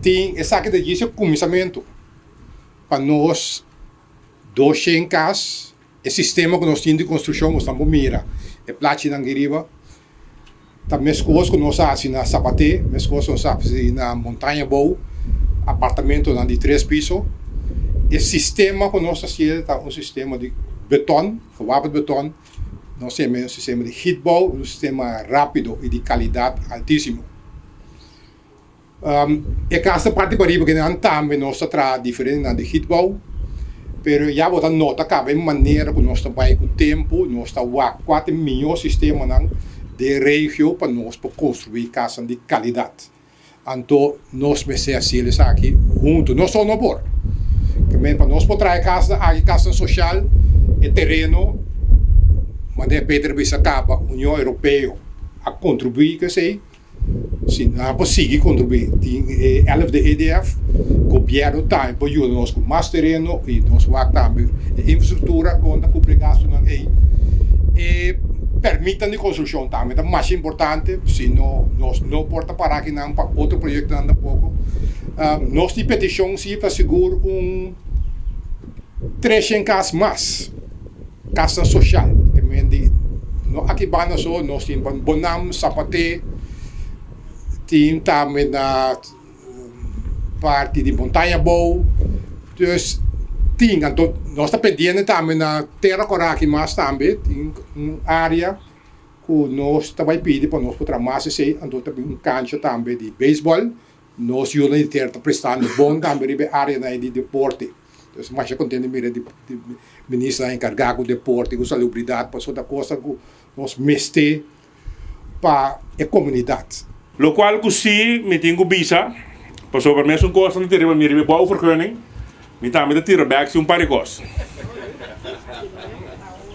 tem essa que diz o começamento para nós 200 casas, o sistema que nós temos de construção, nós estamos mira, é platina angiriba, também as coisas que nós fazemos na Sapate, as coisas que nós fazemos na Montanha Boa, apartamento de 3 pisos, o sistema que nós fazemos é um sistema de beton, gewapend beton, nós temos um sistema de hitbouw, um sistema rápido e de qualidade altíssimo. E essa parte para porque não também nós traz diferente de hitbouw, pero já botar nota cabe maneira que nós trabalha com o tempo, nós está quatro melhor sistema de região para nós para construir casa de qualidade. Então nós precisamos aqui junto, nós só não por. Também para nós trazer casa social e terreno, mas de Peter bisa acaba União Europeia a contribuir que sei. Se não conseguir contribuir, tem 11 de EDF, o governo também pode ajudar nós com mais terreno e nós vamos também infraestrutura conta com obrigação aí e permitam a construção também, é mais importante, se nós não porta para aqui não para outro projeto anda pouco, nós de petição se para segurar 300 casas mais, casa social, que me aqui banda só nós temos Bonam, Sapate, tem também na parte de Montanha Boa, então nós estamos pedindo também na Terra Coraqui, mas também tem uma área que nós estamos pedindo para nós poder mais assim, então também uma cancha também de beisebol, nós estamos de terra prestando bom também de área de deporte, então mais contente de ministro encarregado de deporte, com salubridade, para toda coisa que nós mexer para a comunidade. Lo qual così mi tengo visa, per permesso un costo di tirare mi ribe boa vergunning, mi tammi da tirare back un pari cost.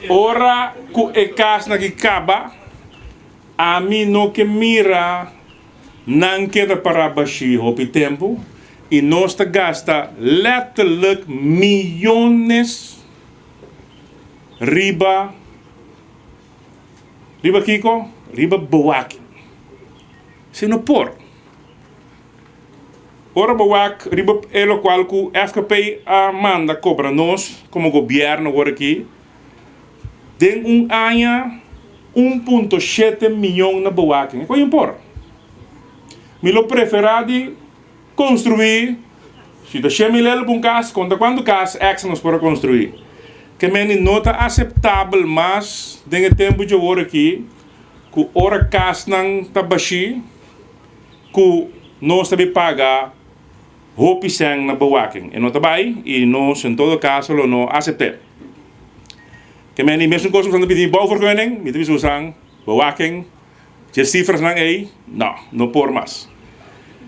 Ora cu e cas na kaba, a mi no que mira nan queda para baixi hopi tempo, e nós gasta letterlijk miljones riba Kiko, riba boaki. Se não por. Ora bawak riba elo qual ku FKP manda cobra nós como governo agora aqui tem ano 1,7 milhão na bawak. Qual impor? Me lo preferado construir se da chemilel bom casa conta quando casa nós para construir. Que me nota aceitável mas tem tempo de agora aqui que ora casa não tabashi que nós também pagar roupa na bewaking. E não trabalha e nós, em todo caso, não aceitamos. Que men mesmo coisas van de bouwvergunning, met de bewaking, de cijfers lang não por mais.